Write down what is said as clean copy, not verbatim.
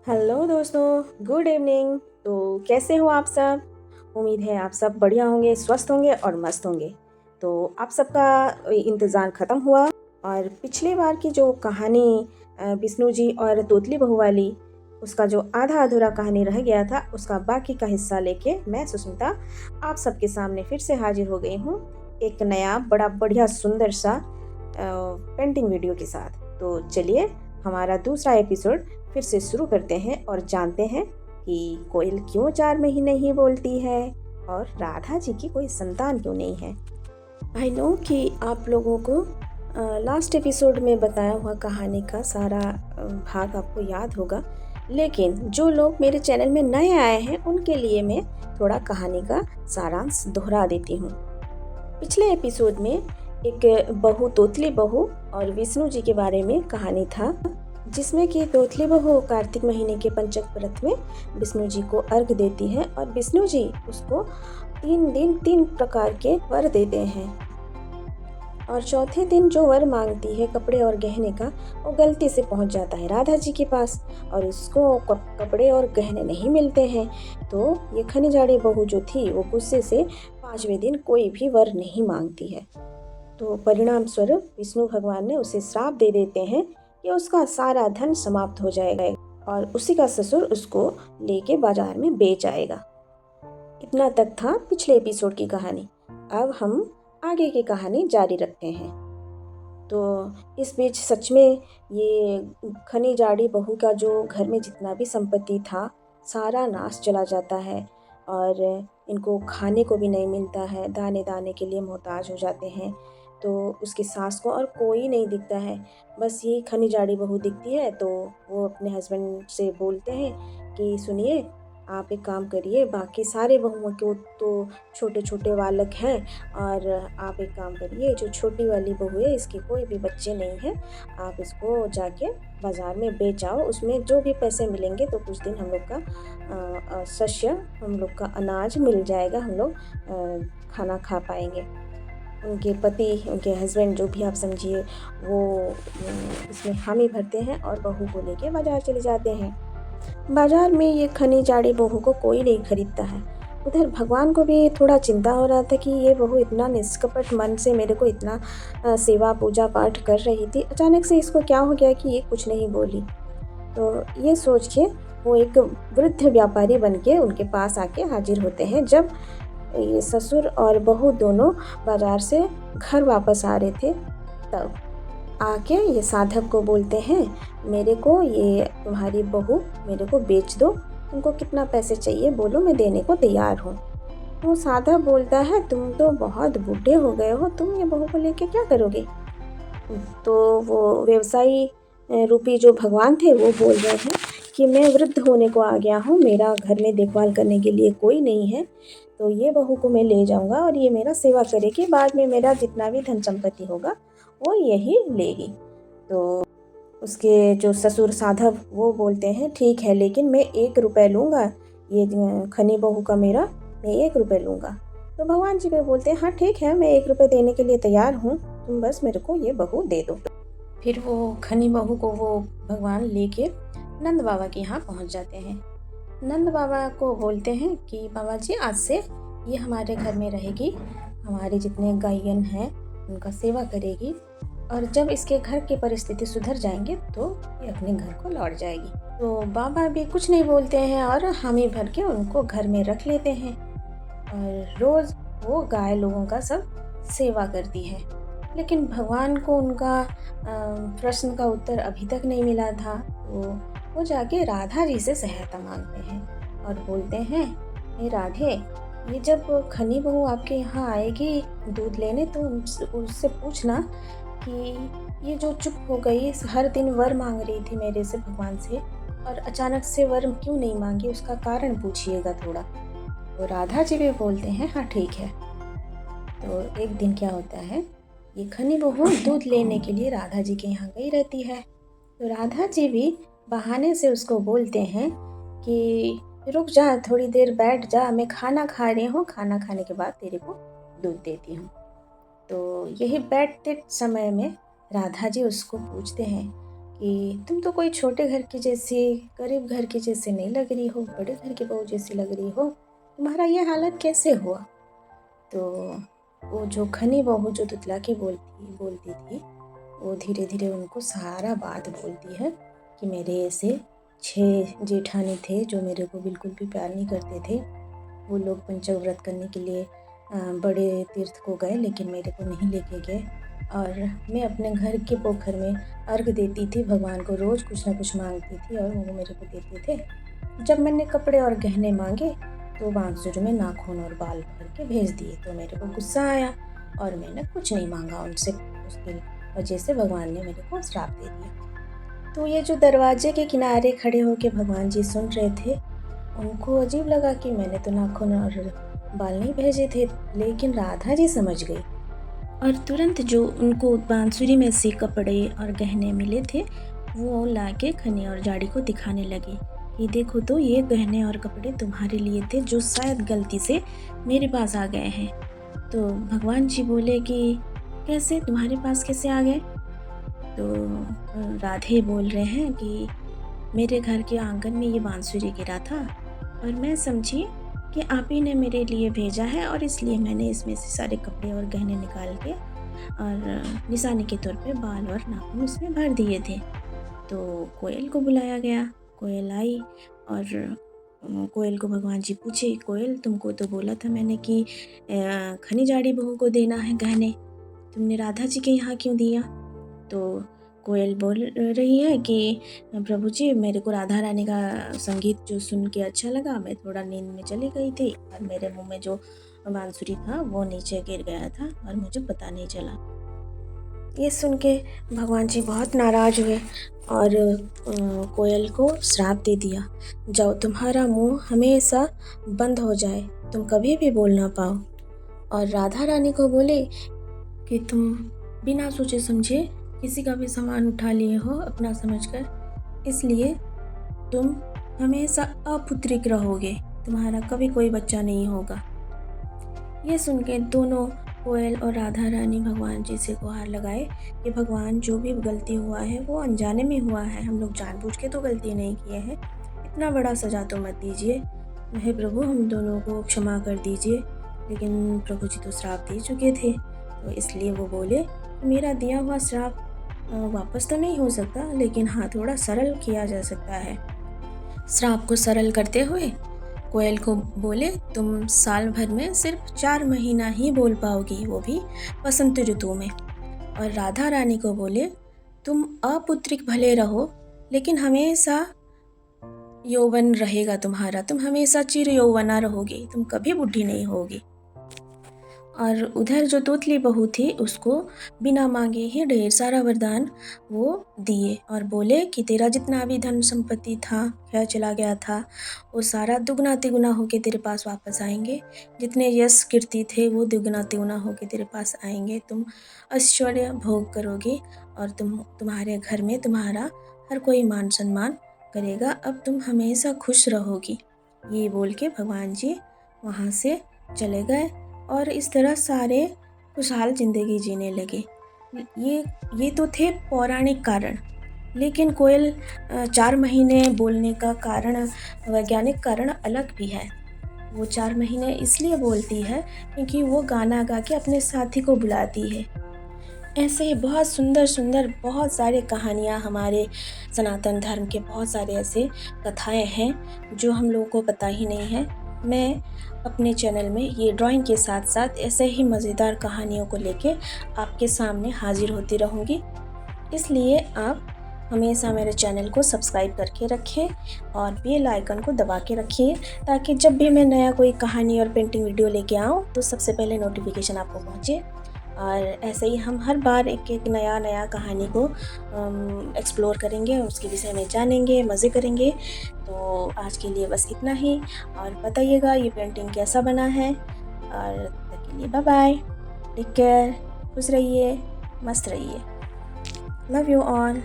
Hello दोस्तों, good evening. तो कैसे हो आप सब? उम्मीद है आप सब बढ़िया होंगे, स्वस्थ होंगे और मस्त होंगे। तो आप सबका इंतज़ार ख़त्म हुआ और पिछली बार की जो कहानी विष्णु जी और तोतली बहू वाली, उसका जो आधा अधूरा कहानी रह गया था, उसका बाकी का हिस्सा लेके मैं सुष्मिता आप सबके सामने फिर से हाजिर हो गई हूँ एक नया बड़ा बढ़िया सुंदर सा पेंटिंग वीडियो के साथ। तो चलिए हमारा दूसरा एपिसोड फिर से शुरू करते हैं और जानते हैं कि कोयल क्यों 4 महीने ही बोलती है और राधा जी की कोई संतान क्यों नहीं है। आई नो कि आप लोगों को लास्ट एपिसोड में बताया हुआ कहानी का सारा भाग आपको याद होगा, लेकिन जो लोग मेरे चैनल में नए आए हैं उनके लिए मैं थोड़ा कहानी का सारांश दोहरा देती हूँ। पिछले एपिसोड में एक बहू तोतली बहू और विष्णु जी के बारे में कहानी था, जिसमें कि तोतली बहू कार्तिक महीने के पंचक व्रत में विष्णु जी को अर्घ देती है और विष्णु जी उसको 3 दिन 3 प्रकार के वर देते हैं। और चौथे दिन जो वर मांगती है कपड़े और गहने का, वो गलती से पहुंच जाता है राधा जी के पास और उसको कपड़े और गहने नहीं मिलते हैं। तो ये खनिजाड़ी बहू जो थी वो गुस्से से 5वें दिन कोई भी वर नहीं मांगती है। तो परिणाम स्वरूप विष्णु भगवान ने उसे श्राप दे देते हैं कि उसका सारा धन समाप्त हो जाएगा और उसी का ससुर उसको लेके बाजार में बेच आएगा। इतना तक था पिछले एपिसोड की कहानी। अब हम आगे की कहानी जारी रखते हैं। तो इस बीच सच में ये खनिजाड़ी बहू का जो घर में जितना भी संपत्ति था सारा नाश चला जाता है और इनको खाने को भी नहीं मिलता है, दाने दाने के लिए मोहताज हो जाते हैं। तो उसकी सास को और कोई नहीं दिखता है, बस ये खनिजाड़ी बहू दिखती है। तो वो अपने हस्बैंड से बोलते हैं कि सुनिए, आप एक काम करिए, बाकी सारे बहुओं को तो छोटे छोटे बालक हैं और आप एक काम करिए, जो छोटी वाली बहू है इसके कोई भी बच्चे नहीं हैं, आप इसको जाके बाज़ार में बेच आओ, उसमें जो भी पैसे मिलेंगे तो कुछ दिन हम लोग का शस्य, हम लोग का अनाज मिल जाएगा, हम लोग खाना खा पाएंगे। उनके पति, उनके हस्बैंड जो भी आप समझिए, वो इसमें हामी भरते हैं और बहू को लेके बाज़ार चले जाते हैं। बाजार में ये खनिजाड़ी बहू को कोई नहीं खरीदता है। उधर भगवान को भी थोड़ा चिंता हो रहा था कि ये बहू इतना निष्कपट मन से मेरे को इतना सेवा पूजा पाठ कर रही थी, अचानक से इसको क्या हो गया कि ये कुछ नहीं बोली। तो ये सोच के वो एक वृद्ध व्यापारी बन के उनके पास आके हाजिर होते हैं, जब ये ससुर और बहू दोनों बाजार से घर वापस आ रहे थे। तब आके ये साधक को बोलते हैं, मेरे को ये तुम्हारी बहू मेरे को बेच दो, तुमको कितना पैसे चाहिए बोलो, मैं देने को तैयार हूँ। तो साधक बोलता है, तुम तो बहुत बूढ़े हो गए हो, तुम ये बहू को लेके क्या करोगे? तो वो व्यवसायी रूपी जो भगवान थे वो बोल रहे हैं कि मैं वृद्ध होने को आ गया हूँ, मेरा घर में देखभाल करने के लिए कोई नहीं है, तो ये बहू को मैं ले जाऊँगा और ये मेरा सेवा करेगी, बाद में मेरा जितना भी धन संपत्ति होगा वो यही लेगी। तो उसके जो ससुर साधव वो बोलते हैं, ठीक है, लेकिन मैं 1 रुपये लूँगा, ये खनी बहू का मेरा, मैं 1 रुपये लूँगा। तो भगवान जी भी बोलते हैं, हाँ ठीक है, मैं 1 रुपये देने के लिए तैयार हूँ, तुम बस मेरे को ये बहू दे दो। फिर वो खनी बहू को वो भगवान लेके नंद बाबा के यहाँ पहुँच जाते हैं। नंद बाबा को बोलते हैं कि बाबा जी, आज से ये हमारे घर में रहेगी, हमारे जितने गायन हैं उनका सेवा करेगी और जब इसके घर की परिस्थिति सुधर जाएंगे तो ये अपने घर को लौट जाएगी। तो बाबा भी कुछ नहीं बोलते हैं और हामी भर के उनको घर में रख लेते हैं और रोज़ वो गाय लोगों का सब सेवा करती है। लेकिन भगवान को उनका प्रश्न का उत्तर अभी तक नहीं मिला था। तो वो जाके राधा जी से सहायता मांगते हैं और बोलते हैं, हे राधे, ये जब खनी बहू आपके यहाँ आएगी दूध लेने तो उससे पूछना कि ये जो चुप हो गई, हर दिन वर मांग रही थी मेरे से भगवान से और अचानक से वर क्यों नहीं मांगी, उसका कारण पूछिएगा थोड़ा। तो राधा जी भी बोलते हैं, हाँ ठीक है। तो एक दिन क्या होता है, ये खनी बहू दूध लेने के लिए राधा जी के यहाँ गई रहती है। तो राधा जी भी बहाने से उसको बोलते हैं कि रुक जा, थोड़ी देर बैठ जा, मैं खाना खा रही हूँ, खाना खाने के बाद तेरे को दूध देती हूँ। तो यही बैठते समय में राधा जी उसको पूछते हैं कि तुम तो कोई छोटे घर की जैसी, गरीब घर की जैसी नहीं लग रही हो, बड़े घर की बहू जैसी लग रही हो, तुम्हारा ये हालत कैसे हुआ? तो वो जो खनी बहू जो तुतला के बोलती थी, वो धीरे धीरे उनको सारा बात बोलती है कि मेरे ऐसे 6 जेठानी थे जो मेरे को बिल्कुल भी प्यार नहीं करते थे। वो लोग पंचक व्रत करने के लिए बड़े तीर्थ को गए, लेकिन मेरे को नहीं लेके गए। और मैं अपने घर के पोखर में अर्घ देती थी, भगवान को रोज़ कुछ ना कुछ मांगती थी और वो मेरे को देते थे। जब मैंने कपड़े और गहने मांगे तो बांसुरी में नाखून और बाल भर के भेज दिए, तो मेरे को गुस्सा आया और मैंने कुछ नहीं मांगा उनसे। उसकी वजह से भगवान ने मेरे को श्राप दे दिया। तो ये जो दरवाजे के किनारे खड़े होके भगवान जी सुन रहे थे, उनको अजीब लगा कि मैंने तो नाखून और बाल नहीं भेजे थे, लेकिन राधा जी समझ गई और तुरंत जो उनको बांसुरी में से कपड़े और गहने मिले थे वो लाके खनी और जाड़ी को दिखाने लगे कि देखो तो ये गहने और कपड़े तुम्हारे लिए थे जो शायद गलती से मेरे पास आ गए हैं। तो भगवान जी बोले कि कैसे, तुम्हारे पास कैसे आ गए? तो राधे बोल रहे हैं कि मेरे घर के आंगन में ये बांसुरी गिरा था और मैं समझी कि आप ही ने मेरे लिए भेजा है और इसलिए मैंने इसमें से सारे कपड़े और गहने निकाल के और निशानी के तौर पे बाल और नाखून उसमें भर दिए थे। तो कोयल को बुलाया गया, कोयल आई और कोयल को भगवान जी पूछे, कोयल तुमको तो बोला था मैंने कि खनी जाड़ी बहू को देना है गहने, तुमने राधा जी के यहाँ क्यों दिया? तो कोयल बोल रही है कि प्रभु जी मेरे को राधा रानी का संगीत जो सुन के अच्छा लगा, मैं थोड़ा नींद में चली गई थी और मेरे मुंह में जो बांसुरी था वो नीचे गिर गया था और मुझे पता नहीं चला। ये सुन के भगवान जी बहुत नाराज हुए और कोयल को श्राप दे दिया, जाओ तुम्हारा मुंह हमेशा बंद हो जाए, तुम कभी भी बोल ना पाओ। और राधा रानी को बोले कि तुम बिना सोचे समझे किसी का भी सामान उठा लिए हो अपना समझकर, इसलिए तुम हमेशा अपुत्रिक रहोगे, तुम्हारा कभी कोई बच्चा नहीं होगा। ये सुन के दोनों कोयल और राधा रानी भगवान जी से गुहार लगाए कि भगवान जो भी गलती हुआ है वो अनजाने में हुआ है, हम लोग जानबूझ के तो गलती नहीं किए हैं, इतना बड़ा सजा तो मत दीजिए, हे प्रभु हम दोनों को क्षमा कर दीजिए। लेकिन प्रभु जी तो श्राप दे चुके थे, तो इसलिए वो बोले मेरा दिया हुआ श्राप वापस तो नहीं हो सकता, लेकिन हाँ थोड़ा सरल किया जा सकता है। श्राप को सरल करते हुए कोयल को बोले तुम साल भर में सिर्फ 4 महीना ही बोल पाओगी, वो भी बसंत ऋतु में। और राधा रानी को बोले तुम अपुत्रिक भले रहो लेकिन हमेशा यौवन रहेगा तुम्हारा, तुम हमेशा चिर यौवना रहोगी, तुम कभी बुढ़ी नहीं होगी। और उधर जो तोतली बहू थी उसको बिना मांगे ही ढेर सारा वरदान वो दिए और बोले कि तेरा जितना भी धन संपत्ति था क्या चला गया था वो सारा दुगना तिगुना होके तेरे पास वापस आएंगे, जितने यश कीर्ति थे वो दुगना तिगुना होके तेरे पास आएंगे, तुम ऐश्वर्य भोग करोगे और तुम्हारे घर में तुम्हारा हर कोई मान सम्मान करेगा, अब तुम हमेशा खुश रहोगी। ये बोल के भगवान जी वहाँ से चले गए और इस तरह सारे खुशहाल ज़िंदगी जीने लगे। ये तो थे पौराणिक कारण, लेकिन कोयल 4 महीने बोलने का कारण, वैज्ञानिक कारण अलग भी है। वो 4 महीने इसलिए बोलती है क्योंकि वो गाना गा के अपने साथी को बुलाती है। ऐसे ही बहुत सुंदर सुंदर बहुत सारे कहानियाँ हमारे सनातन धर्म के, बहुत सारे ऐसे कथाएँ हैं जो हम लोगों को पता ही नहीं है। मैं अपने चैनल में ये ड्राइंग के साथ साथ ऐसे ही मज़ेदार कहानियों को लेके आपके सामने हाजिर होती रहूँगी, इसलिए आप हमेशा मेरे चैनल को सब्सक्राइब करके रखें और बेल आइकन को दबा के रखिए ताकि जब भी मैं नया कोई कहानी और पेंटिंग वीडियो लेके आऊँ तो सबसे पहले नोटिफिकेशन आपको पहुँचे। और ऐसे ही हम हर बार एक नया कहानी को एक्सप्लोर करेंगे, उसके विषय में जानेंगे, मज़े करेंगे। तो आज के लिए बस इतना ही और बताइएगा ये पेंटिंग कैसा बना है। और तब तक के लिए बाय बाय, टेक केयर, खुश रहिए, मस्त रहिए, लव यू ऑल।